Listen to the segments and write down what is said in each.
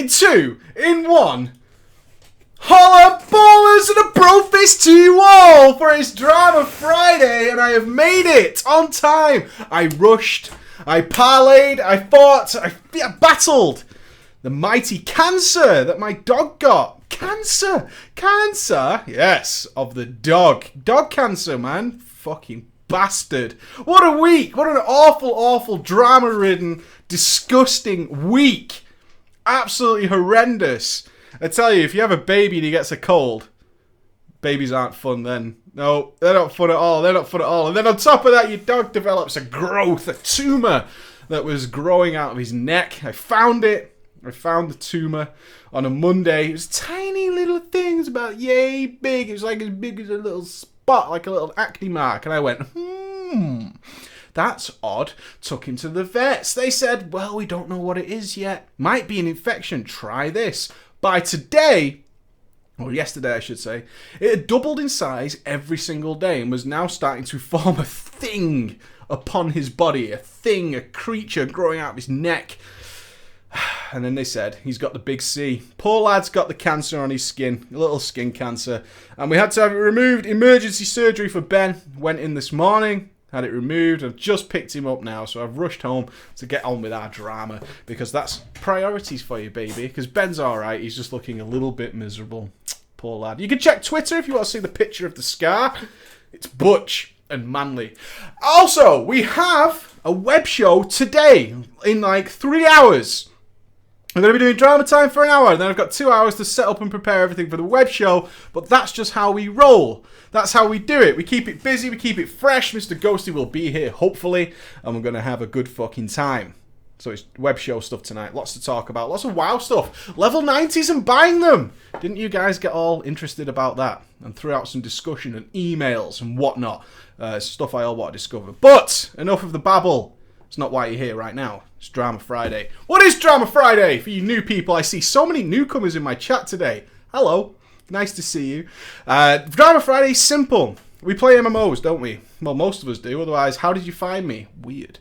Two in one. Holla ballers and a bro fist to you all for it's Drama Friday, and I have made it on time. I rushed, I parlayed, I fought, I battled the mighty cancer that my dog got. Cancer, yes, of the dog. Dog cancer, man. Fucking bastard. What a week. What an awful, drama-ridden, disgusting week. Absolutely horrendous. I tell you, if you have a baby and he gets a cold, babies aren't fun then. No, they're not fun at all. And then on top of that, your dog develops a growth, a tumour that was growing out of his neck. I found it. I found the tumour on a Monday. It was tiny little things, about yay big. It was like as big as a little spot, like a little acne mark. And I went, that's odd. Took him to the vets. They said, well, we don't know what it is yet. Might be an infection. Try this. By today, or yesterday I should say, it had doubled in size every single day and was now starting to form a thing upon his body. A creature growing out of his neck. And then they said, he's got the big C. Poor lad's got the cancer on his skin, a little skin cancer. And we had to have it removed. Emergency surgery for Ben. Went in this morning, had it removed. I've just picked him up now, so I've rushed home to get on with our drama. Because that's priorities for you, baby. Because Ben's alright, he's just looking a little bit miserable. Poor lad. You can check Twitter if you want to see the picture of the scar. It's butch and manly. Also, we have a web show today in like 3 hours. I'm going to be doing drama time for an hour, and then I've got 2 hours to set up and prepare everything for the web show, but that's just how we roll. That's how we do it. We keep it busy, we keep it fresh. Mr. Ghosty will be here, hopefully, and we're going to have a good fucking time. So it's web show stuff tonight, lots to talk about, lots of WoW stuff. Level 90s and buying them! Didn't you guys get all interested about that? And threw out some discussion and emails and whatnot. Stuff I all want to discover. But, enough of the babble. It's not why you're here right now. It's Drama Friday. What is Drama Friday? For you new people, I see so many newcomers in my chat today. Hello. Nice to see you. Drama Friday is simple. We play MMOs, don't we? Well, most of us do. Otherwise, how did you find me? Weird.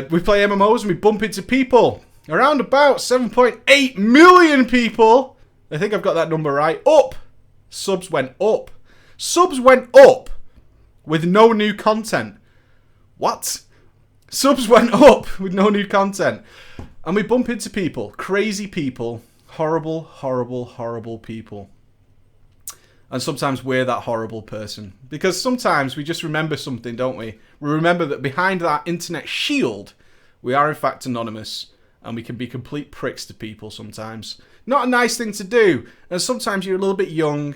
We play MMOs and we bump into people. Around about 7.8 million people. I think I've got that number right. Up. Subs went up. Subs went up with no new content. What? Subs went up with no new content. And we bump into people. Crazy people. Horrible, horrible, horrible people. And sometimes we're that horrible person. Because sometimes we just remember something, don't we? We remember that behind that internet shield, we are in fact anonymous. And we can be complete pricks to people sometimes. Not a nice thing to do. And sometimes you're a little bit young,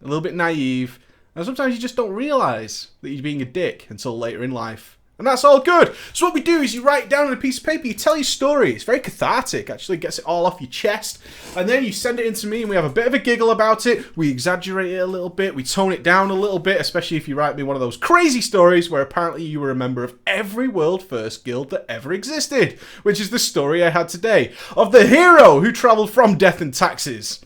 a little bit naive. And sometimes you just don't realise that you're being a dick until later in life. And that's all good. So what we do is you write it down on a piece of paper, you tell your story. It's very cathartic, actually gets it all off your chest. And then you send it in to me and we have a bit of a giggle about it. We exaggerate it a little bit, we tone it down a little bit, especially if you write me one of those crazy stories where apparently you were a member of every world first guild that ever existed. Which is the story I had today. Of the hero who travelled from Death and Taxes.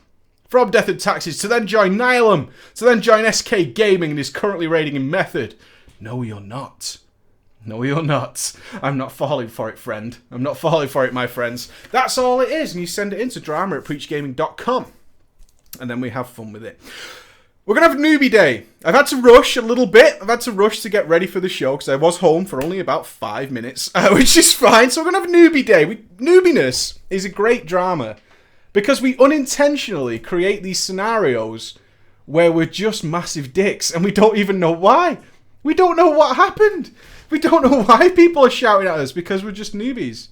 From Death and Taxes to then join Nihilum, to then join SK Gaming and is currently raiding in Method. No, you're not. No, you're not. I'm not falling for it, friend. I'm not falling for it, my friends. That's all it is. And you send it in to drama@preachgaming.com. And then we have fun with it. We're going to have a newbie day. I've had to rush a little bit. I've had to rush to get ready for the show because I was home for only about 5 minutes, which is fine. So we're going to have a newbie day. Newbiness is a great drama because we unintentionally create these scenarios where we're just massive dicks and we don't even know why. We don't know what happened. We don't know why people are shouting at us because we're just newbies.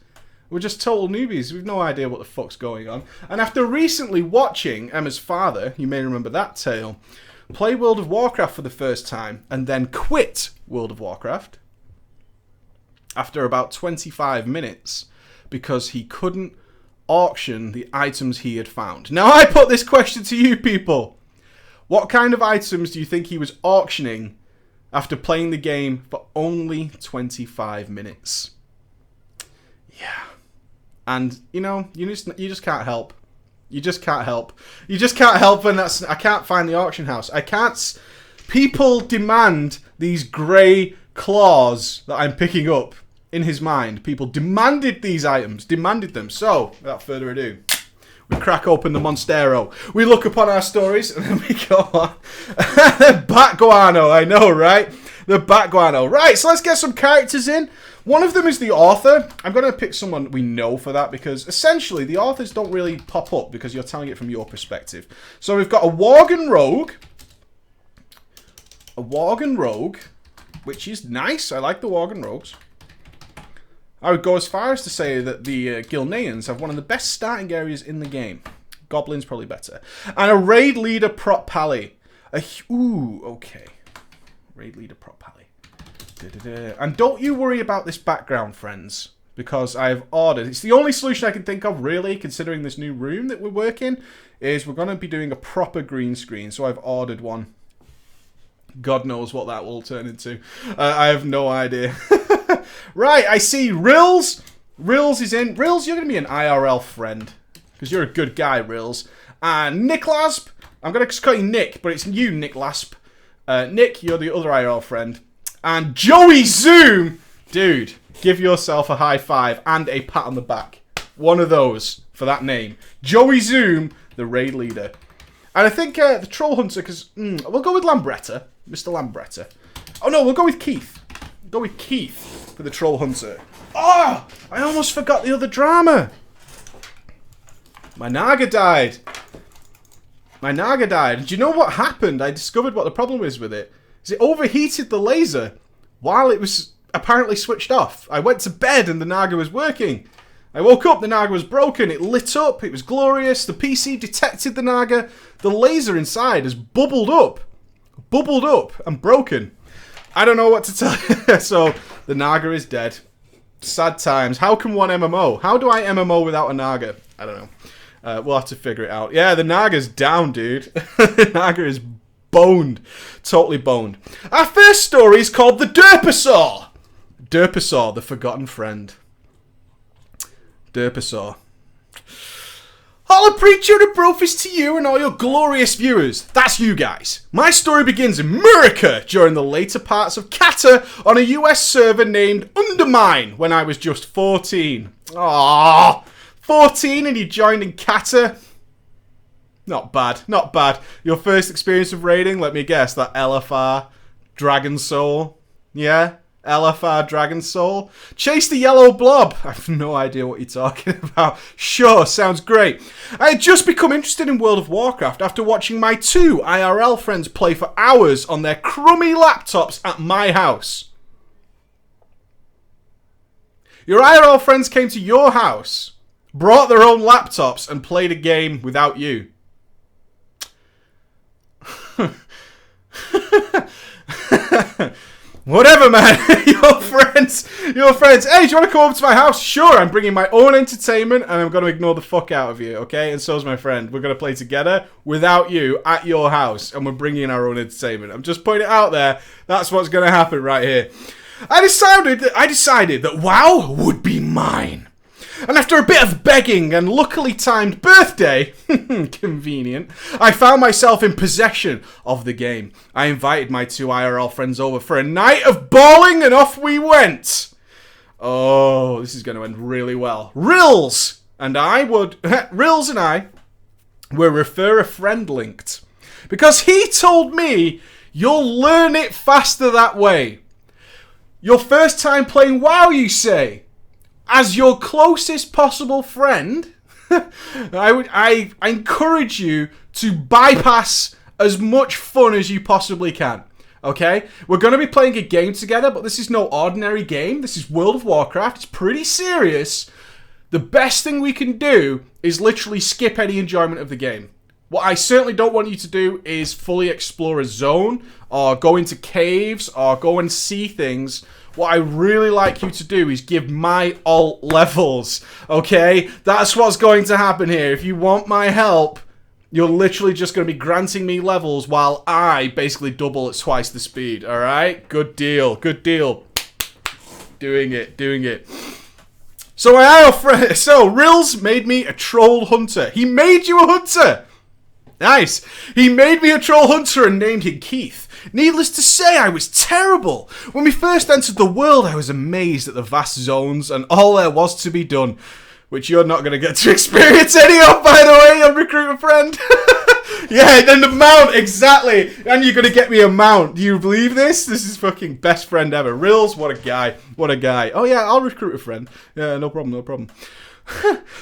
We're just total newbies. We've no idea what the fuck's going on. And after recently watching Emma's father, you may remember that tale, play World of Warcraft for the first time and then quit World of Warcraft after about 25 minutes because he couldn't auction the items he had found. Now I put this question to you people. What kind of items do you think he was auctioning after playing the game for only 25 minutes? Yeah. And, you know, you just can't help. You just can't help. You just can't help when I can't find the auction house. I can't... People demand these grey claws that I'm picking up in his mind. People demanded these items. Demanded them. So, without further ado, We crack open the Monstero. We look upon our stories, and then we go on. Bat Guano, I know, right? The Bat Guano. Right, so let's get some characters in. One of them is the author. I'm going to pick someone we know for that, because essentially the authors don't really pop up because you're telling it from your perspective. So we've got a Worgen Rogue. A Worgen Rogue, which is nice. I like the Worgen Rogues. I would go as far as to say that the Gilneans have one of the best starting areas in the game. Goblins probably better. And a Raid Leader Prot Pally. Ooh, okay. Raid Leader Prot Pally. And don't you worry about this background, friends, because I have ordered. It's the only solution I can think of, really, considering this new room that we're working, is we're going to be doing a proper green screen. So I've ordered one. God knows what that will turn into. I have no idea. Right, I see Rills. Rills is in. Rills, you're going to be an IRL friend, because you're a good guy, Rills. And Nick Lasp. I'm going to call you Nick, but it's you, Nick Lasp. Nick, you're the other IRL friend. And Joey Zoom. Dude, give yourself a high five and a pat on the back. One of those for that name. Joey Zoom, the raid leader. And I think the Troll Hunter, because we'll go with Lambretta. Mr. Lambretta. Oh, no, we'll go with Keith. Go with Keith for the Troll Hunter. Oh, I almost forgot the other drama. My Naga died. My Naga died. And do you know what happened? I discovered what the problem is with it. Is it overheated the laser while it was apparently switched off. I went to bed and the Naga was working. I woke up, the Naga was broken. It lit up. It was glorious. The PC detected the Naga. The laser inside has bubbled up and broken. I don't know what to tell you. So, the Naga is dead. Sad times. How can one MMO? How do I MMO without a Naga? I don't know. We'll have to figure it out. Yeah, the Naga's down, dude. The Naga is boned. Totally boned. Our first story is called The Derpasaur. Derpasaur, the forgotten friend. Derpasaur. Holla preacher and brofist to you and all your glorious viewers. That's you guys. My story begins in America during the later parts of Kata on a US server named Undermine when I was just 14. Aww. 14 and you joined in Kata? Not bad, not bad. Your first experience of raiding, let me guess, that LFR Dragon Soul? Yeah? LFR Dragon Soul? Chase the yellow blob. I have no idea what you're talking about. Sure, sounds great. I had just become interested in World of Warcraft after watching my 2 IRL friends play for hours on their crummy laptops at my house. Your IRL friends came to your house, brought their own laptops, and played a game without you. Whatever, man. Your friends. Hey, do you want to come over to my house? Sure, I'm bringing my own entertainment and I'm going to ignore the fuck out of you, okay? And so's my friend. We're going to play together without you at your house and we're bringing our own entertainment. I'm just putting it out there. That's what's going to happen right here. I decided that WoW would be mine. And after a bit of begging and luckily timed birthday, convenient, I found myself in possession of the game. I invited my 2 IRL friends over for a night of bawling and off we went. Oh, this is going to end really well. Rills and I were refer a friend linked. Because he told me you'll learn it faster that way. Your first time playing WoW, you say? As your closest possible friend, I encourage you to bypass as much fun as you possibly can. Okay? We're going to be playing a game together, but this is no ordinary game. This is World of Warcraft. It's pretty serious. The best thing we can do is literally skip any enjoyment of the game. What I certainly don't want you to do is fully explore a zone, or go into caves, or go and see things. What I really like you to do is give my alt levels, okay? That's what's going to happen here. If you want my help, you're literally just going to be granting me levels while I basically double at twice the speed, alright? Good deal, good deal. Doing it. So Rills made me a troll hunter. He made you a hunter! Nice. He made me a troll hunter and named him Keith. Needless to say, I was terrible. When we first entered the world, I was amazed at the vast zones and all there was to be done. which you're not going to get to experience any of, by the way, on Recruit a Friend. Yeah, then the mount, exactly. And you're going to get me a mount. Do you believe this? This is fucking best friend ever. Rills, what a guy. What a guy. Oh, yeah, I'll recruit a friend. Yeah, no problem, no problem.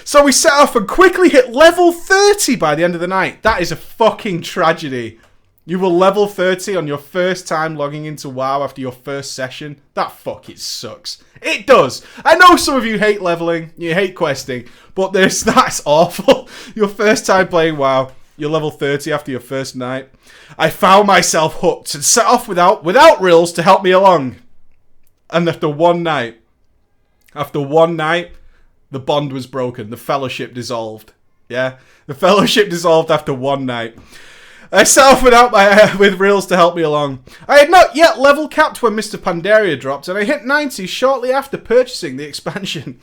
So we set off and quickly hit level 30 by the end of the night. That is a fucking tragedy. You were level 30 on your first time logging into WoW after your first session. That fucking sucks. It does. I know some of you hate leveling, you hate questing, but that's awful. Your first time playing WoW, you're level 30 after your first night. I found myself hooked and set off without Rills to help me along. And after one night, the bond was broken. The fellowship dissolved. Yeah? The fellowship dissolved after one night. I set off with Rills to help me along. I had not yet level capped when Mr. Pandaria dropped, and I hit 90 shortly after purchasing the expansion.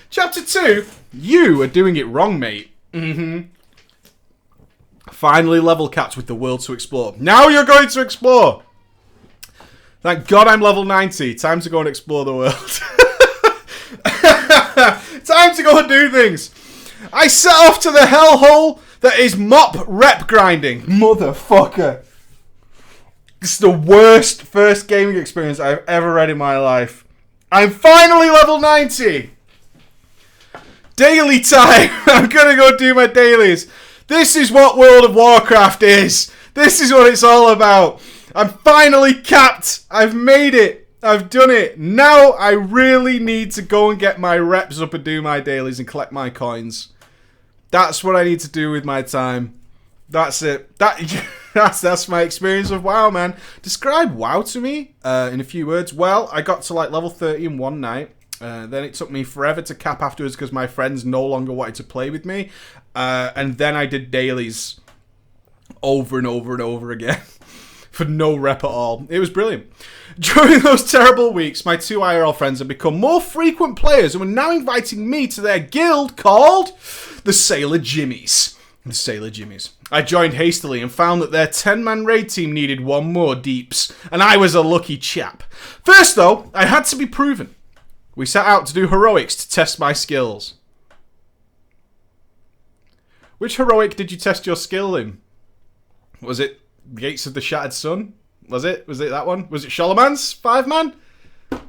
Chapter 2. You are doing it wrong, mate. Finally level capped with the world to explore. Now you're going to explore! Thank God I'm level 90. Time to go and explore the world. Time to go and do things. I set off to the hellhole that is mop rep grinding. Motherfucker. This is the worst first gaming experience I've ever read in my life. I'm finally level 90. Daily time. I'm going to go do my dailies. This is what World of Warcraft is. This is what it's all about. I'm finally capped. I've made it. I've done it. Now I really need to go and get my reps up and do my dailies and collect my coins. That's what I need to do with my time. That's it. That's my experience of WoW, man. Describe WoW to me in a few words. Well, I got to like level 30 in one night. Then it took me forever to cap afterwards because my friends no longer wanted to play with me. And then I did dailies over and over and over again for no rep at all. It was brilliant. During those terrible weeks, my two IRL friends had become more frequent players and were now inviting me to their guild called the Sailor Jimmies. The Sailor Jimmies. I joined hastily and found that their 10-man raid team needed one more deeps, and I was a lucky chap. First, though, I had to be proven. We set out to do heroics to test my skills. Which heroic did you test your skill in? Was it Gates of the Shattered Sun? Was it that one? Was it Shalaman's 5-man?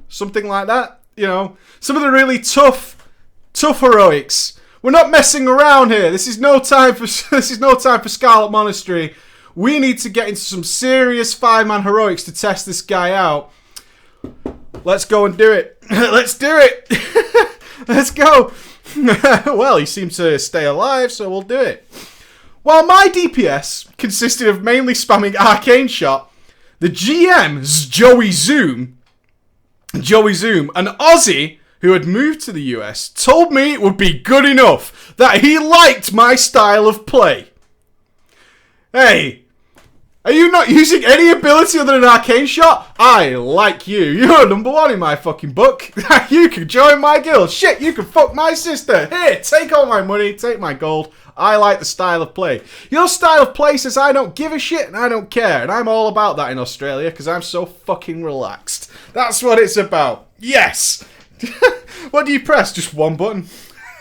Something like that. You know, some of the really tough heroics. We're not messing around here. This is no time for Scarlet Monastery. We need to get into some serious 5-man heroics to test this guy out. Let's go and do it. Let's do it. Let's go. Well, he seems to stay alive, so we'll do it. While my DPS consisted of mainly spamming Arcane Shot, the GM's Joey Zoom, an Aussie who had moved to the US, told me it would be good enough, that he liked my style of play. Hey, are you not using any ability other than Arcane Shot? I like you. You're number one in my fucking book. You can join my guild. Shit, you can fuck my sister. Here, take all my money, take my gold. I like the style of play. Your style of play says I don't give a shit and I don't care. And I'm all about that in Australia because I'm so fucking relaxed. That's what it's about. Yes! What do you press? Just one button?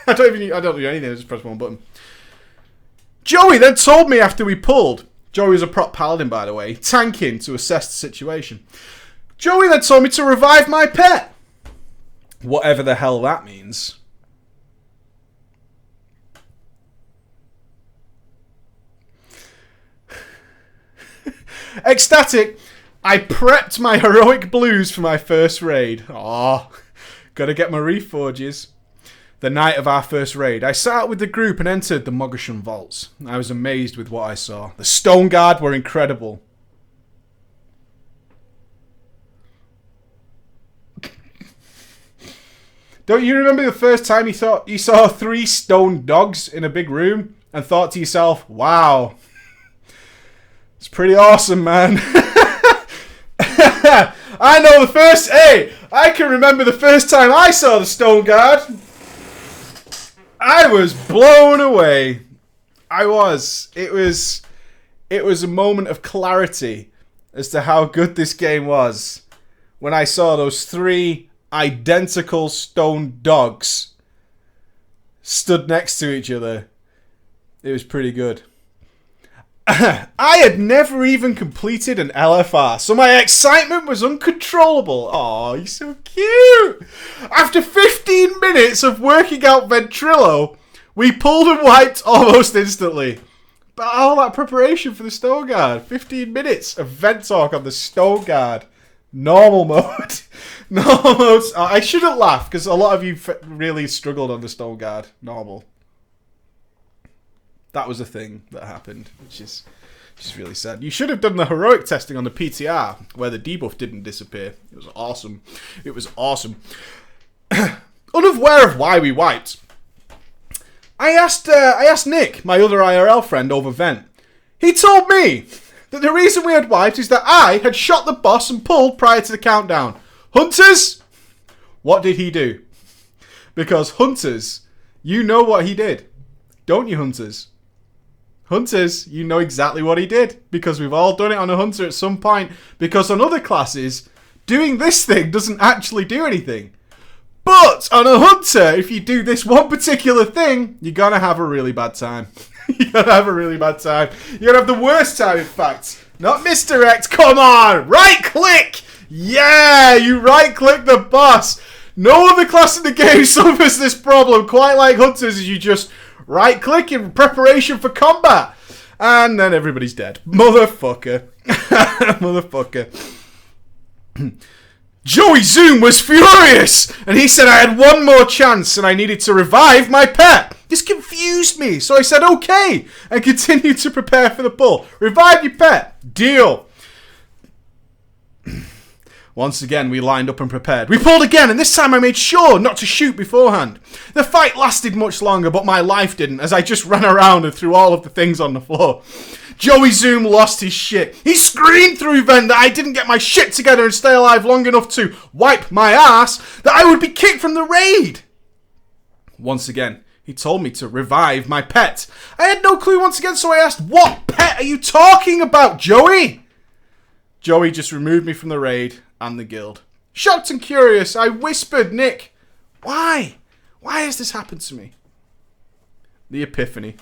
I don't do anything, I just press one button. Joey then told me after we pulled. Joey was a prop paladin, by the way, tanking to assess the situation. Joey then told me to revive my pet. Whatever the hell that means. Ecstatic, I prepped my heroic blues for my first raid. Aw, gotta get my reforges. The night of our first raid, I sat out with the group and entered the Mogasham vaults. I was amazed with what I saw. The Stone Guard were incredible. Don't you remember the first time you saw 3 stone dogs in a big room and thought to yourself, wow, it's pretty awesome, man. I can remember the first time I saw the Stone Guard. I was blown away. I was. It was a moment of clarity as to how good this game was when I saw those 3 identical stone dogs stood next to each other. It was pretty good. I had never even completed an LFR, so my excitement was uncontrollable. Oh, he's so cute. After 15 minutes of working out Ventrilo, we pulled and wiped almost instantly. But all that preparation for the Stone Guard. 15 minutes of vent talk on the Stone Guard. Normal mode. Normal mode. I shouldn't laugh, because a lot of you really struggled on the Stone Guard. Normal. That was a thing that happened, which is just really sad. You should have done the heroic testing on the PTR, where the debuff didn't disappear. It was awesome. It was awesome. Unaware of why we wiped, I asked Nick, my other IRL friend, over Vent. He told me that the reason we had wiped is that I had shot the boss and pulled prior to the countdown. Hunters! What did he do? Because Hunters, you know what he did. Don't you, Hunters? Hunters, you know exactly what he did, because we've all done it on a Hunter at some point, because on other classes, doing this thing doesn't actually do anything. But on a Hunter, if you do this one particular thing, you're going to have a really bad time. You're going to have a really bad time. You're going to have the worst time, in fact. Not misdirect, come on! Right click! Yeah, you right click the boss. No other class in the game suffers this problem quite like Hunters, as you just right click in preparation for combat. And then everybody's dead. Motherfucker. Motherfucker. Joey Zoom was furious, and he said I had one more chance and I needed to revive my pet. This confused me, so I said okay, and continued to prepare for the pull. Revive your pet. Deal. Once again, we lined up and prepared. We pulled again, and this time I made sure not to shoot beforehand. The fight lasted much longer, but my life didn't, as I just ran around and threw all of the things on the floor. Joey Zoom lost his shit. He screamed through Ven that I didn't get my shit together and stay alive long enough to wipe my ass, that I would be kicked from the raid. Once again, he told me to revive my pet. I had no clue once again, so I asked, what pet are you talking about, Joey? Joey just removed me from the raid and the guild. Shocked and curious, I whispered, Nick, why? Why has this happened to me? The epiphany.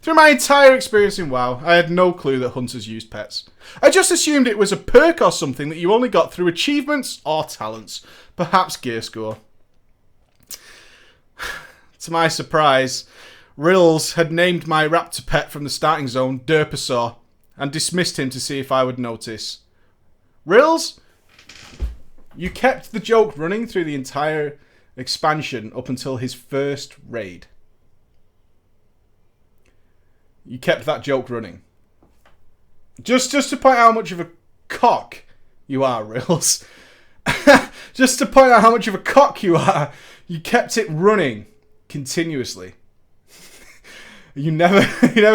Through my entire experience in WoW, I had no clue that hunters used pets. I just assumed it was a perk or something that you only got through achievements or talents. Perhaps gear score. To my surprise, Rills had named my raptor pet from the starting zone Derpasaur and dismissed him to see if I would notice. Rills, you kept the joke running through the entire expansion up until his first raid. You kept that joke running. Just to point out how much of a cock you are, Rills. Just to point out how much of a cock you are, you kept it running continuously. You never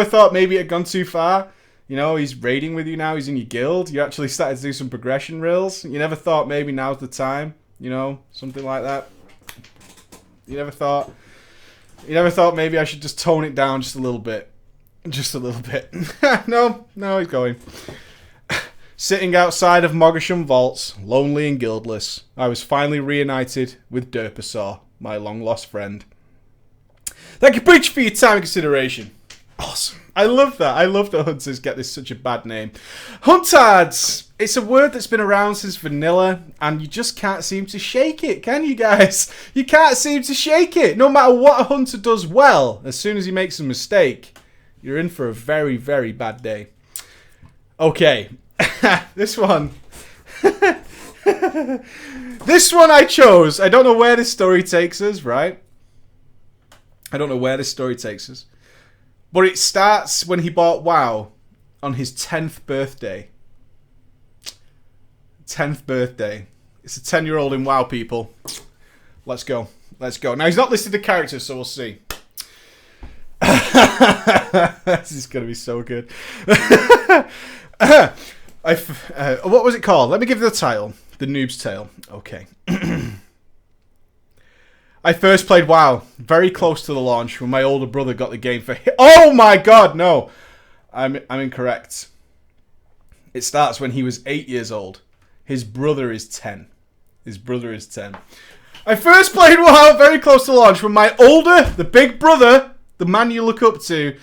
thought maybe it had gone too far. You know, he's raiding with you now, he's in your guild. You actually started to do some progression, Rills. You never thought maybe now's the time, you know, something like that. You never thought maybe I should just tone it down just a little bit. Just a little bit. No, he's going. Sitting outside of Mogasham Vaults, lonely and guildless, I was finally reunited with Derpasaur, my long-lost friend. Thank you, Preacher, for your time and consideration. Awesome. I love that. I love that hunters get this such a bad name. Huntards! It's a word that's been around since vanilla, and you just can't seem to shake it, can you guys? You can't seem to shake it. No matter what a hunter does well, as soon as he makes a mistake, you're in for a very, very bad day. Okay. This one. This one I chose. I don't know where this story takes us, right? I don't know where this story takes us. But it starts when he bought WoW on his 10th birthday. 10th birthday. It's a 10-year-old in WoW, people. Let's go. Let's go. Now, he's not listed the characters, so we'll see. This is going to be so good. What was it called? Let me give you the title. The Noob's Tale. Okay. I first played WoW very close to the launch when my older brother got the game for him. Oh my god, no. I'm incorrect. It starts when he was 8 years old. His brother is 10. His brother is 10. I first played WoW very close to launch when my older, the big brother, the man you look up to,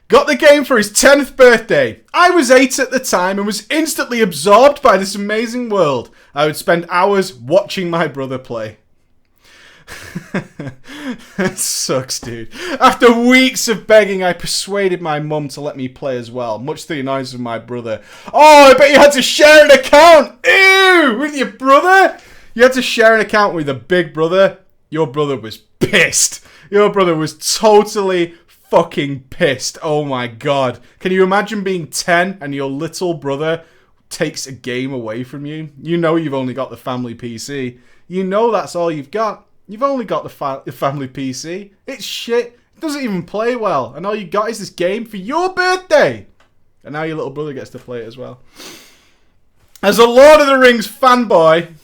got the game for his 10th birthday. I was 8 at the time and was instantly absorbed by this amazing world. I would spend hours watching my brother play. It sucks, dude. After weeks of begging, I persuaded my mum to let me play as well, much to the annoyance of my brother. Oh, I bet you had to share an account! Ew! With your brother? You had to share an account with a big brother? Your brother was pissed. Your brother was totally fucking pissed. Oh my god. Can you imagine being 10 and your little brother takes a game away from you? You know you've only got the family PC. You know that's all you've got. You've only got the family PC. It's shit. It doesn't even play well. And all you got is this game for your birthday. And now your little brother gets to play it as well. As a Lord of the Rings fanboy,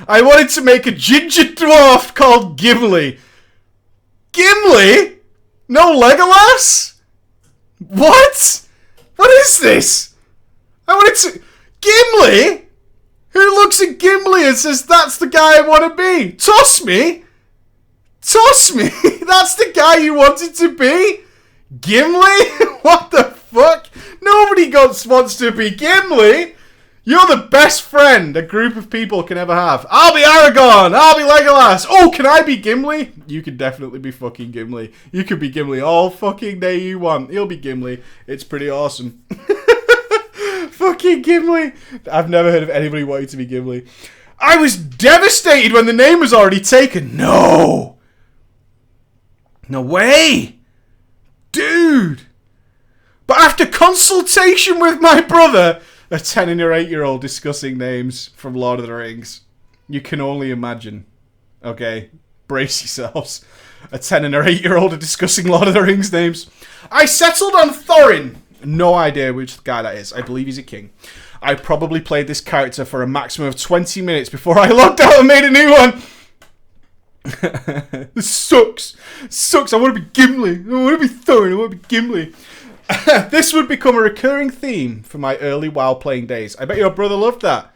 I wanted to make a ginger dwarf called Gimli. Gimli? No Legolas? What? What is this? I wanted to... Gimli? Who looks at Gimli and says, that's the guy I want to be? Toss me? Toss me? That's the guy you wanted to be? Gimli? What the fuck? Nobody wants to be Gimli. You're the best friend a group of people can ever have. I'll be Aragorn. I'll be Legolas. Oh, can I be Gimli? You could definitely be fucking Gimli. You could be Gimli all fucking day you want. You'll be Gimli. It's pretty awesome. Fucking Gimli. I've never heard of anybody wanting to be Gimli. I was devastated when the name was already taken. No. No way. Dude. But after consultation with my brother, a 10 and 8-year-old discussing names from Lord of the Rings, you can only imagine. Okay, brace yourselves. A 10 and 8-year-old are discussing Lord of the Rings names. I settled on Thorin. No idea which guy that is. I believe he's a king. I probably played this character for a maximum of 20 minutes before I logged out and made a new one. This sucks. Sucks. I want to be Gimli. I want to be Thorin. I want to be Gimli. This would become a recurring theme for my early WoW playing days. I bet your brother loved that.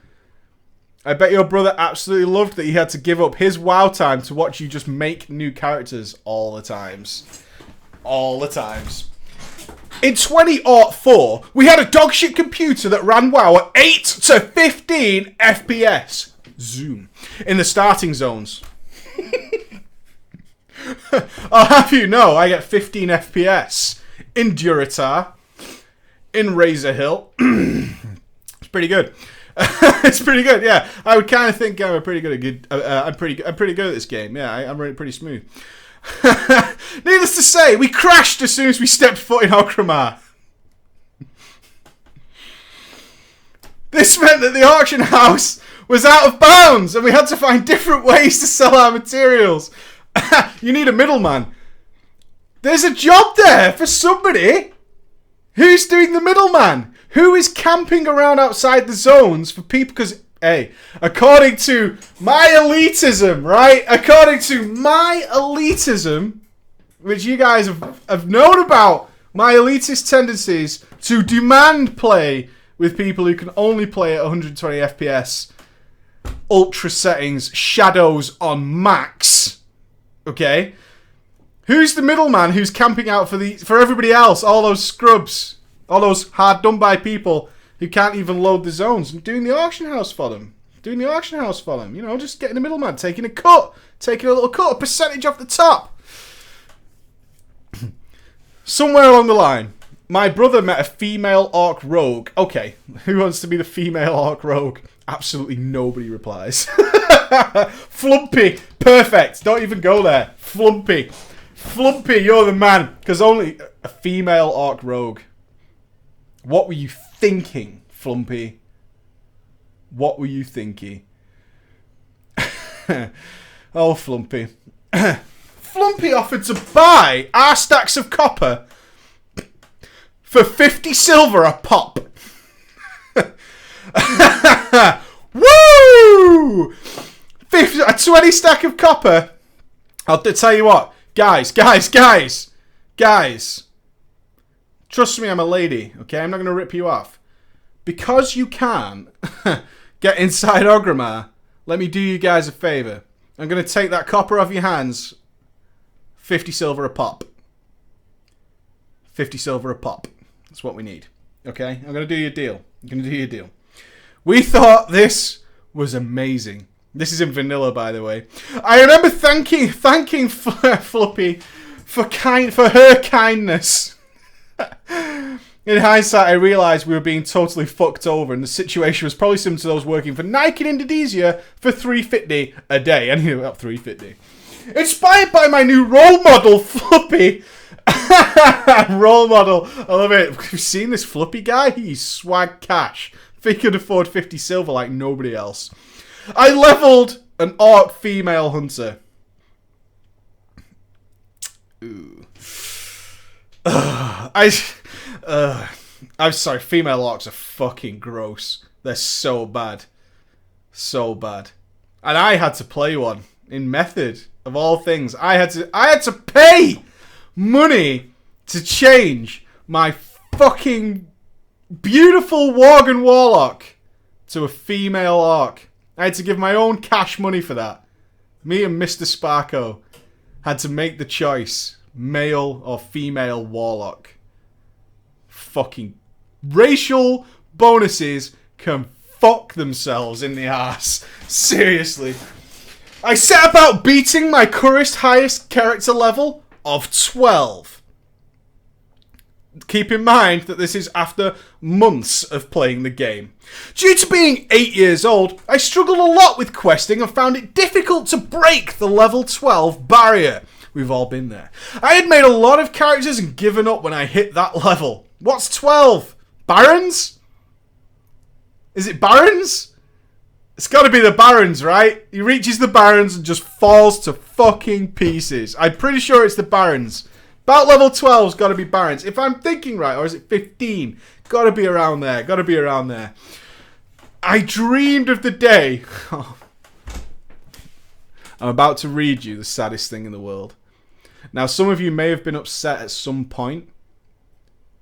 I bet your brother absolutely loved that he had to give up his WoW time to watch you just make new characters all the times. All the times. In 2004, we had a dogshit computer that ran WoW at 8 to 15 FPS. Zoom. In the starting zones. I'll have you know, I get 15 FPS. In Duratar. In Razor Hill. It's pretty good. It's pretty good, yeah. I would kind of think I'm pretty good at good at this game. Yeah, I'm really pretty smooth. Needless to say, we crashed as soon as we stepped foot in Ogrimmar. This meant that the auction house was out of bounds and we had to find different ways to sell our materials. You need a middleman. There's a job there for somebody. Who's doing the middleman? Who is camping around outside the zones for people? Because, hey, according to my elitism, right? According to my elitism, which you guys have known about, my elitist tendencies to demand play with people who can only play at 120 FPS, ultra settings, shadows on max. Okay? Who's the middleman who's camping out for everybody else? All those scrubs. All those hard done by people who can't even load the zones. And doing the auction house for them. Doing the auction house for them. You know, just getting a middleman. Taking a cut. Taking a little cut. A percentage off the top. Somewhere along the line, my brother met a female orc rogue. Okay, who wants to be the female orc rogue? Absolutely nobody replies. Flumpy. Perfect. Don't even go there. Flumpy. Flumpy, you're the man. Because only a female orc rogue. What were you thinking, Flumpy? What were you thinking? Oh, Flumpy. Flumpy offered to buy our stacks of copper for 50 silver a pop. Woo! a 20 stack of copper. I'll tell you what. Guys. Trust me, I'm a lady, okay? I'm not going to rip you off. Because you can't get inside Ogrimmar, let me do you guys a favour. I'm going to take that copper off your hands. 50 silver a pop. 50 silver a pop. That's what we need. Okay? I'm going to do you a deal. I'm going to do you a deal. We thought this was amazing. This is in vanilla, by the way. I remember thanking Fluppy for her kindness. In hindsight, I realised we were being totally fucked over, and the situation was probably similar to those working for Nike in Indonesia for $3.50 a day. Anyway, about $3.50. Inspired by my new role model, Fluppy. Role model. I love it. Have you seen this Fluppy guy? He's swag cash. He could afford 50 silver like nobody else. I leveled an orc female hunter. Ooh. I'm sorry, female orcs are fucking gross. They're so bad. So bad. And I had to play one in Method, of all things. I had to pay money to change my fucking beautiful Worgen Warlock to a female orc. I had to give my own cash money for that. Me and Mr. Sparko had to make the choice. Male or female warlock. Fucking racial bonuses can fuck themselves in the ass. Seriously. I set about beating my current highest character level of 12. Keep in mind that this is after months of playing the game. Due to being 8 years old, I struggled a lot with questing and found it difficult to break the level 12 barrier. We've all been there. I had made a lot of characters and given up when I hit that level. What's 12? Barons? Is it Barons? It's got to be the Barons, right? He reaches the Barons and just falls to fucking pieces. I'm pretty sure it's the Barons. About level 12's got to be Barons. If I'm thinking right, or is it 15? Got to be around there. Got to be around there. I dreamed of the day... I'm about to read you the saddest thing in the world. Now, some of you may have been upset at some point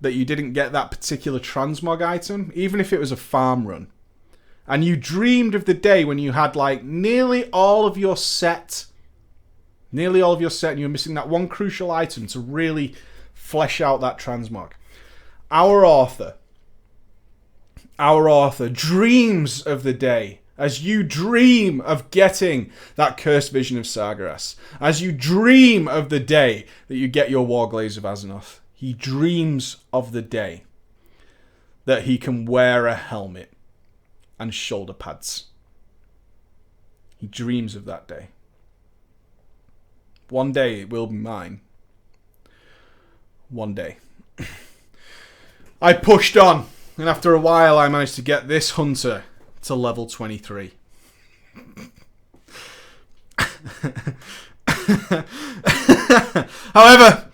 that you didn't get that particular transmog item, even if it was a farm run. And you dreamed of the day when you had, like, nearly all of your set, and you were missing that one crucial item to really flesh out that transmog. Our author dreams of the day as you dream of getting that cursed vision of Sargeras, as you dream of the day that you get your Warglaze of Azeroth, he dreams of the day that he can wear a helmet and shoulder pads. He dreams of that day. One day it will be mine. One day. I pushed on, and after a while I managed to get this hunter to level 23. However,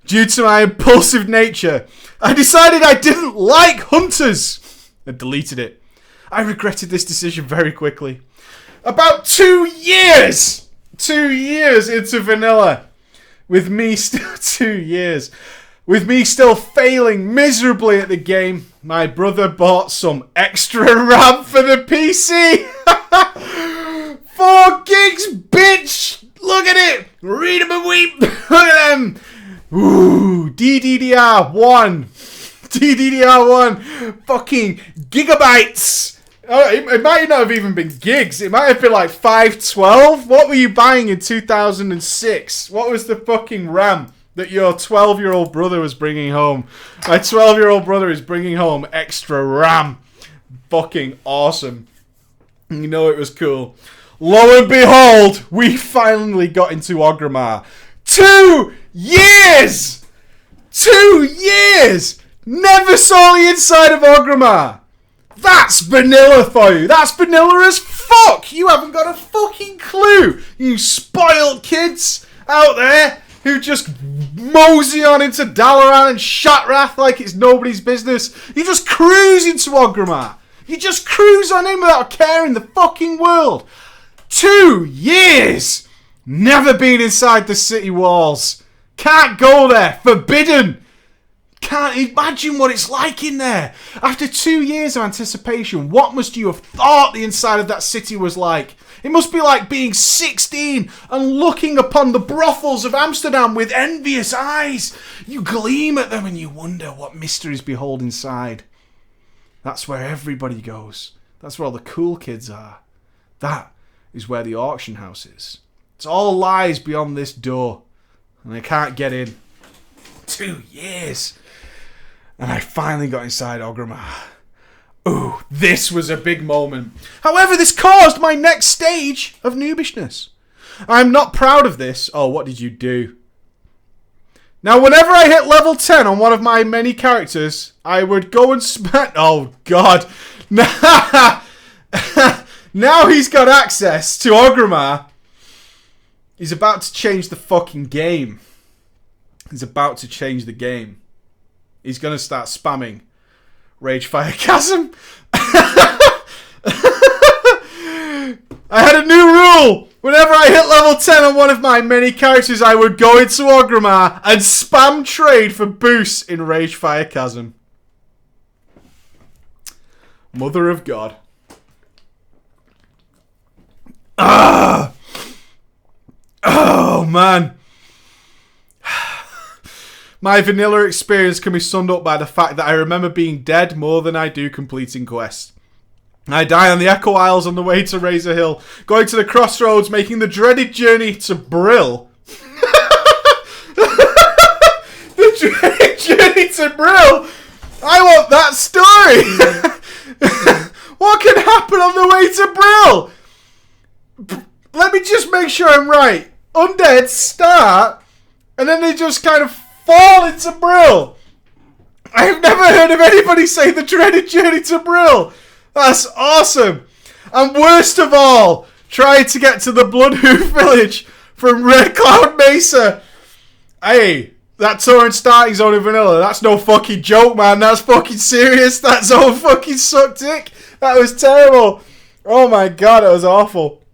due to my impulsive nature, I decided I didn't like hunters. I deleted it. I regretted this decision very quickly. About 2 years! 2 years into vanilla. With me still 2 years. With me still failing miserably at the game, my brother bought some extra RAM for the PC. 4 gigs, bitch! Look at it! Read 'em and weep! Look at them! Ooh, DDR1. DDR1. Fucking gigabytes. It might not have even been gigs. It might have been like 512. What were you buying in 2006? What was the fucking RAM that your 12-year-old brother was bringing home? My 12-year-old brother is bringing home extra RAM. Fucking awesome. You know it was cool. Lo and behold, we finally got into Ogrimmar. 2 years! 2 years! Never saw the inside of Ogrimmar. That's vanilla for you. That's vanilla as fuck. You haven't got a fucking clue. You spoiled kids out there who just mosey on into Dalaran and Shatrath like it's nobody's business. You just cruise into Ogrimmar. You just cruise on in without a care in the fucking world. 2 years. Never been inside the city walls. Can't go there. Forbidden. Can't imagine what it's like in there. After 2 years of anticipation, what must you have thought the inside of that city was like? It must be like being 16 and looking upon the brothels of Amsterdam with envious eyes. You gleam at them and you wonder what mysteries behold inside. That's where everybody goes. That's where all the cool kids are. That is where the auction house is. It's all lies beyond this door. And I can't get in. 2 years. And I finally got inside Ogrimmar. Ooh, this was a big moment. However, this caused my next stage of noobishness. I'm not proud of this. Oh, what did you do? Now, whenever I hit level 10 on one of my many characters, I would go and spend... Oh, God. Now he's got access to Ogrimmar. He's about to change the fucking game. He's about to change the game. He's going to start spamming Rage Fire Chasm. I had a new rule. Whenever I hit level 10 on one of my many characters, I would go into Ogrimmar and spam trade for boosts in Rage Fire Chasm. Mother of God. Ah! Oh, man. My vanilla experience can be summed up by the fact that I remember being dead more than I do completing quests. I die on the Echo Isles on the way to Razor Hill, going to the crossroads, making the dreaded journey to Brill. The dreaded journey to Brill? I want that story! What can happen on the way to Brill? Let me just make sure I'm right. Undead start, and then they just kind of fall into Brill. I've never heard of anybody say the dreaded journey to Brill. That's awesome. And worst of all, trying to get to the Bloodhoof village from Red Cloud Mesa. Hey, that torrent starting zone in vanilla, that's no fucking joke, man. That's fucking serious. That zone fucking sucked dick. That was terrible. Oh my God, it was awful.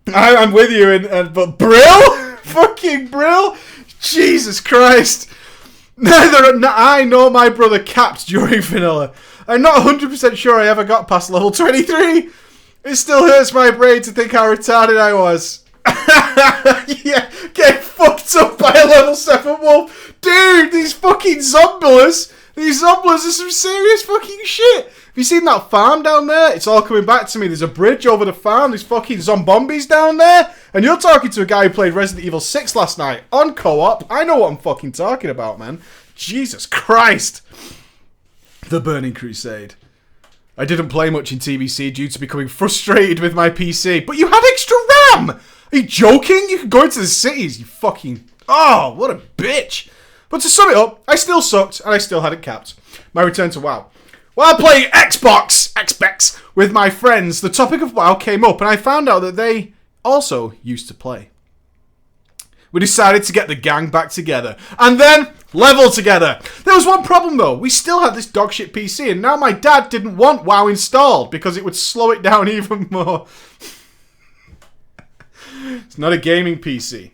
I'm with you, but Brill? Fucking Brill? Jesus Christ. Neither I nor my brother capped during vanilla. I'm not 100% sure I ever got past level 23. It still hurts my brain to think how retarded I was. Yeah, get fucked up by a level 7 wolf. Dude, these fucking zombies. These zombies are some serious fucking shit. Have you seen that farm down there? It's all coming back to me. There's a bridge over the farm. There's fucking zombombies down there. And you're talking to a guy who played Resident Evil 6 last night on co-op. I know what I'm fucking talking about, man. Jesus Christ. The Burning Crusade. I didn't play much in TBC due to becoming frustrated with my PC. But you had extra RAM! Are you joking? You could go into the cities, you fucking... Oh, what a bitch. But to sum it up, I still sucked and I still hadn't capped. My return to WoW. While playing Xbox with my friends, the topic of WoW came up and I found out that they also used to play. We decided to get the gang back together and then level together. There was one problem though. We still had this dogshit PC and now my dad didn't want WoW installed because it would slow it down even more. It's not a gaming PC.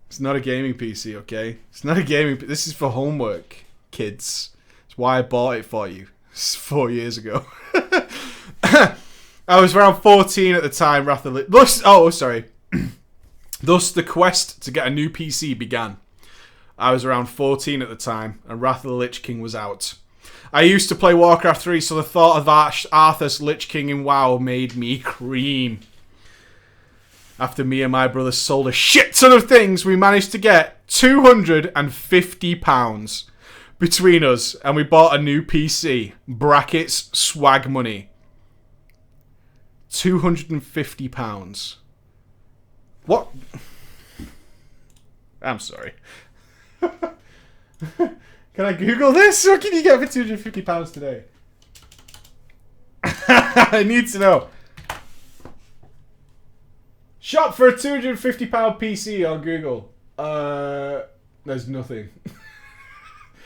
It's not a gaming PC, okay? It's not a gaming... This is for homework, kids. It's why I bought it for you. It's 4 years ago. I was around 14 at the time. Thus, the quest to get a new PC began. I was around 14 at the time, and Wrath of the Lich King was out. I used to play Warcraft 3, so the thought of Arthur's Lich King in WoW made me cream. After me and my brother sold a shit ton of things, we managed to get £250 between us, and we bought a new PC. Brackets, swag money. £250. What? I'm sorry. Can I Google this? What can you get for £250 today? I need to know. Shop for a £250 PC on Google. There's nothing.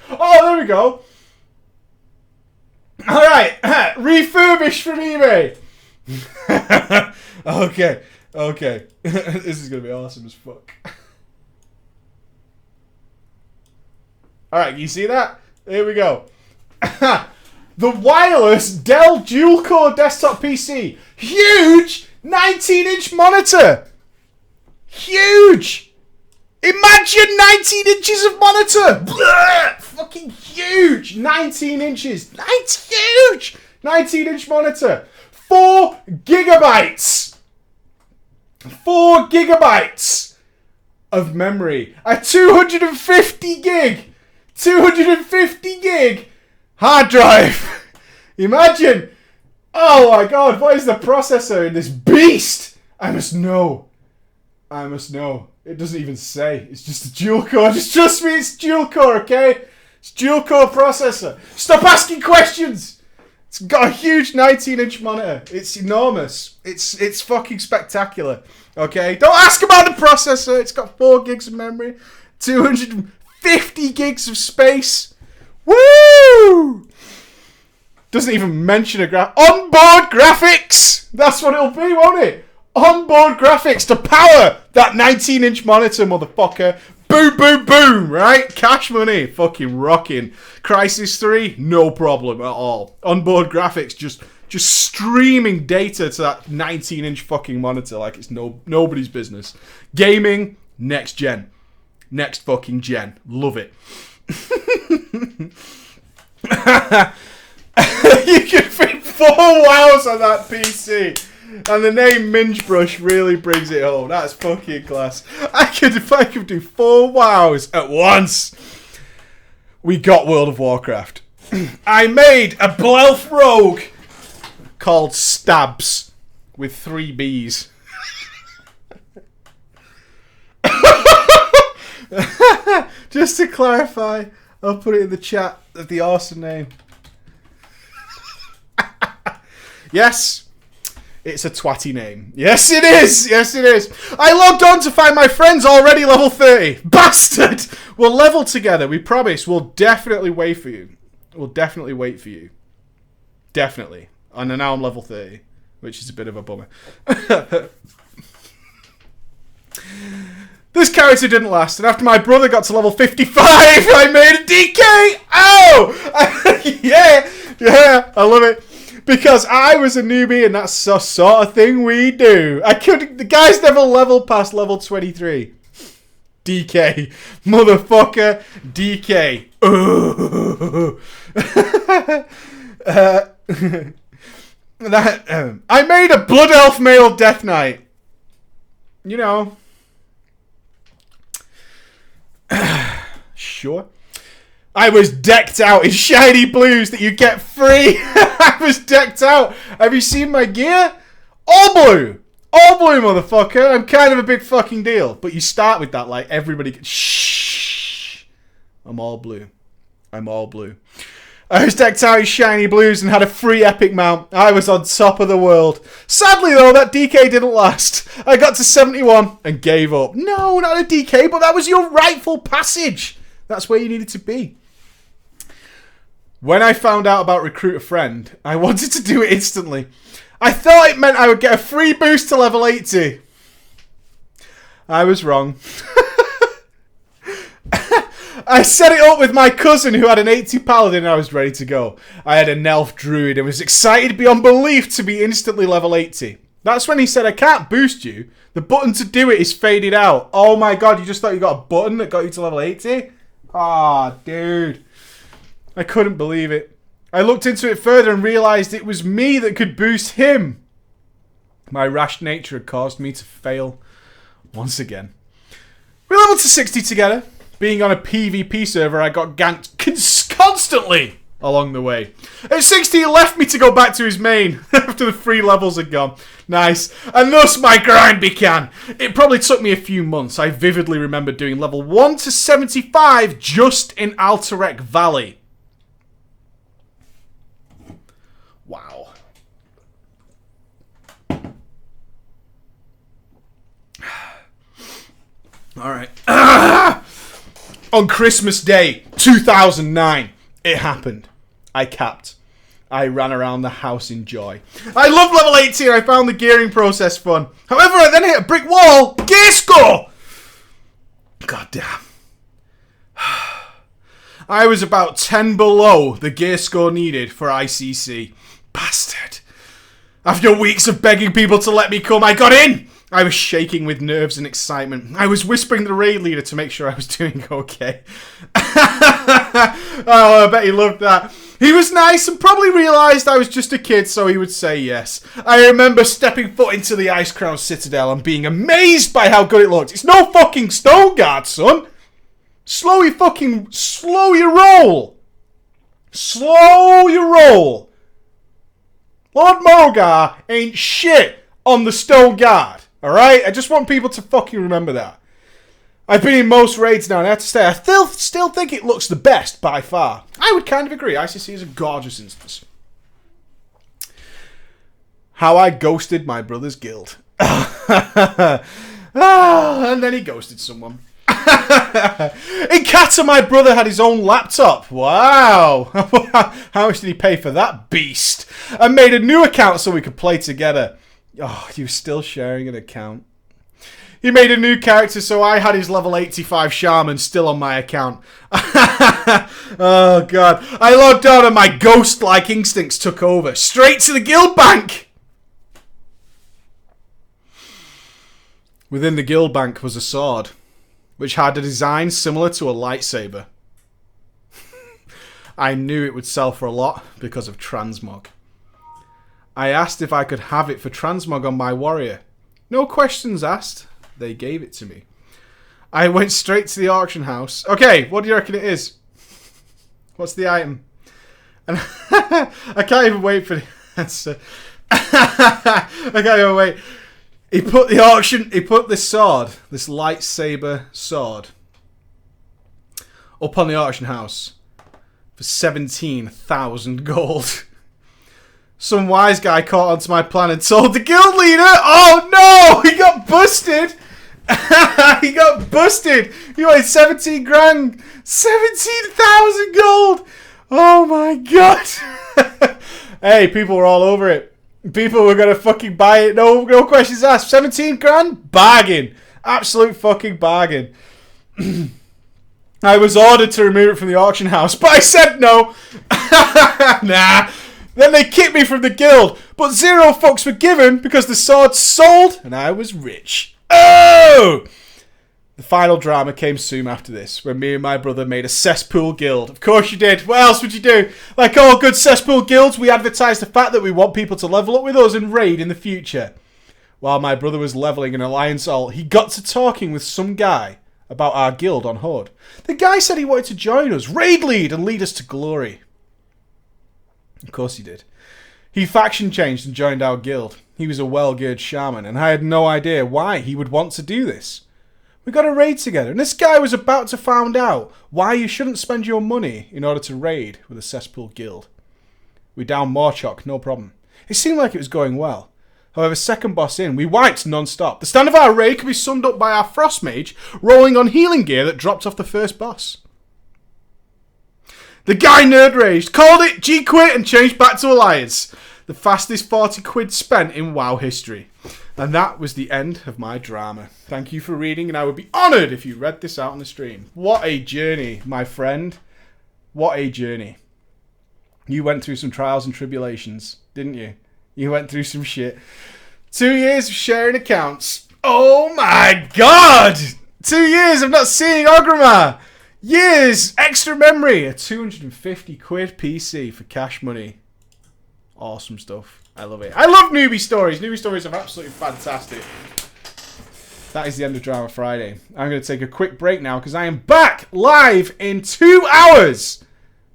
Oh, there we go. Alright. Refurbished from eBay. Okay. This is going to be awesome as fuck. Alright, you see that? Here we go. The wireless Dell dual-core desktop PC. Huge! 19-inch monitor. Huge. Imagine 19 inches of monitor. Blah! Fucking huge. 19 inches. That's huge. 19-inch monitor. 4 gigabytes. 4 gigabytes of memory. A 250 gig. 250 gig hard drive. Imagine. Oh my god, what is the processor in this beast? I must know. I must know. It doesn't even say. It's just a dual core. Just trust me, it's dual core, okay? It's dual core processor. Stop asking questions. It's got a huge 19-inch monitor. It's enormous. It's fucking spectacular, okay? Don't ask about the processor. It's got 4 gigs of memory, 250 gigs of space. Woo! Doesn't even mention a onboard graphics. That's what it'll be, won't it? Onboard graphics to power that 19-inch monitor, motherfucker. Boom, boom, boom, right? Cash money. Fucking rocking. Crysis 3, no problem at all. Onboard graphics, just streaming data to that 19-inch fucking monitor like it's nobody's business. Gaming, next gen. Next fucking gen. Love it. You can fit 4 wows on that PC. And the name Minge Brush really brings it home. That's fucking class. If I could do 4 wows at once. We got World of Warcraft. I made a Blelf rogue called Stabs with 3 B's. Just to clarify, I'll put it in the chat of the awesome name. Yes, it's a twatty name. Yes, it is. Yes, it is. I logged on to find my friends already level 30. Bastard! We'll level together. We promise. We'll definitely wait for you. We'll definitely wait for you. Definitely. And now I'm level 30, which is a bit of a bummer. This character didn't last, and after my brother got to level 55, I made a DK! Oh! Yeah, I love it. Because I was a newbie, and that's the sort of thing we do. The guys never leveled past level 23. DK. Motherfucker. DK. I made a Blood Elf male Death Knight. You know. Sure. I was decked out in shiny blues that you get free. I was decked out. Have you seen my gear? All blue. All blue, motherfucker. I'm kind of a big fucking deal. But you start with that like everybody... Shh. I'm all blue. I'm all blue. I was decked out in shiny blues and had a free epic mount. I was on top of the world. Sadly, though, that DK didn't last. I got to 71 and gave up. No, not a DK, but that was your rightful passage. That's where you needed to be. When I found out about Recruit a Friend, I wanted to do it instantly. I thought it meant I would get a free boost to level 80. I was wrong. I set it up with my cousin who had an 80 paladin and I was ready to go. I had a Nelf druid and was excited beyond belief to be instantly level 80. That's when he said, I can't boost you. The button to do it is faded out. Oh my god, you just thought you got a button that got you to level 80? Ah, dude. I couldn't believe it. I looked into it further and realised it was me that could boost him. My rash nature had caused me to fail once again. We leveled to 60 together. Being on a PvP server, I got ganked constantly along the way. At 60, he left me to go back to his main after the 3 levels had gone. Nice. And thus my grind began. It probably took me a few months. I vividly remember doing level 1 to 75 just in Alterac Valley. Wow. Alright. On Christmas Day, 2009, it happened. I capped. I ran around the house in joy. I love level 80 and I found the gearing process fun. However, I then hit a brick wall. Gear score! God damn. I was about 10 below the gear score needed for ICC. Bastard. After weeks of begging people to let me come, I got in! I was shaking with nerves and excitement. I was whispering to the raid leader to make sure I was doing okay. Oh, I bet he loved that. He was nice and probably realised I was just a kid, so he would say yes. I remember stepping foot into the Ice Crown Citadel and being amazed by how good it looked. It's no fucking stone guard, son. Slow your roll. Slow your roll. Lord Mogar ain't shit on the stone guard. Alright? I just want people to fucking remember that. I've been in most raids now, and I have to say, I still think it looks the best by far. I would kind of agree. ICC is a gorgeous instance. How I ghosted my brother's guild. And then he ghosted someone. In Kata, my brother had his own laptop. Wow. How much did he pay for that beast? I made a new account so we could play together. Oh, you're still sharing an account. He made a new character, so I had his level 85 shaman still on my account. Oh, God. I logged on and my ghost-like instincts took over. Straight to the guild bank! Within the guild bank was a sword, which had a design similar to a lightsaber. I knew it would sell for a lot because of transmog. I asked if I could have it for transmog on my warrior. No questions asked. They gave it to me. I went straight to the auction house. Okay, what do you reckon it is? What's the item? And I can't even wait for the answer. I can't even wait. He put this sword, this lightsaber sword, up on the auction house for 17,000 gold. Some wise guy caught onto my plan and told the guild leader, oh no, he got busted. He got busted. He wanted 17 grand. 17,000 gold. Oh my God. Hey, people were all over it. People were going to fucking buy it. No questions asked. 17 grand? Bargain. Absolute fucking bargain. I was ordered to remove it from the auction house, but I said no. Nah. Then they kicked me from the guild, but 0 fucks were given because the sword sold and I was rich. Oh! The final drama came soon after this, when me and my brother made a cesspool guild. Of course you did. What else would you do? Like all good cesspool guilds, we advertised the fact that we want people to level up with us and raid in the future. While my brother was leveling an alliance alt, he got to talking with some guy about our guild on HUD. The guy said he wanted to join us, raid lead, and lead us to glory. Of course he did. He faction changed and joined our guild. He was a well-geared shaman, and I had no idea why he would want to do this. We got a raid together, and this guy was about to find out why you shouldn't spend your money in order to raid with a cesspool guild. We downed Morchok, no problem. It seemed like it was going well. However, second boss in, we wiped non-stop. The stand of our raid can be summed up by our frost mage rolling on healing gear that dropped off the first boss. The guy nerd raged, called it, G-quit, and changed back to Alliance. The fastest 40 quid spent in WoW history. And that was the end of my drama. Thank you for reading, and I would be honoured if you read this out on the stream. What a journey, my friend. What a journey. You went through some trials and tribulations, didn't you? You went through some shit. 2 years of sharing accounts. Oh my God! 2 years of not seeing Ogrimmar. Years extra memory. A 250 quid PC for cash money. Awesome stuff. I love it. I love newbie stories. Newbie stories are absolutely fantastic. That is the end of Drama Friday. I'm going to take a quick break now because I am back live in 2 hours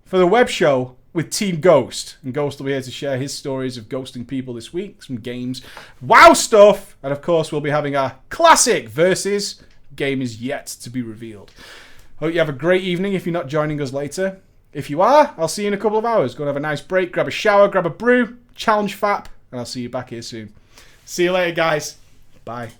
for the web show with Team Ghost. And Ghost will be here to share his stories of ghosting people this week, some games, WoW stuff, and of course we'll be having our classic versus. Game is yet to be revealed. Hope you have a great evening if you're not joining us later. If you are, I'll see you in a couple of hours. Go and have a nice break, grab a shower, grab a brew, challenge FAP, and I'll see you back here soon. See you later, guys. Bye.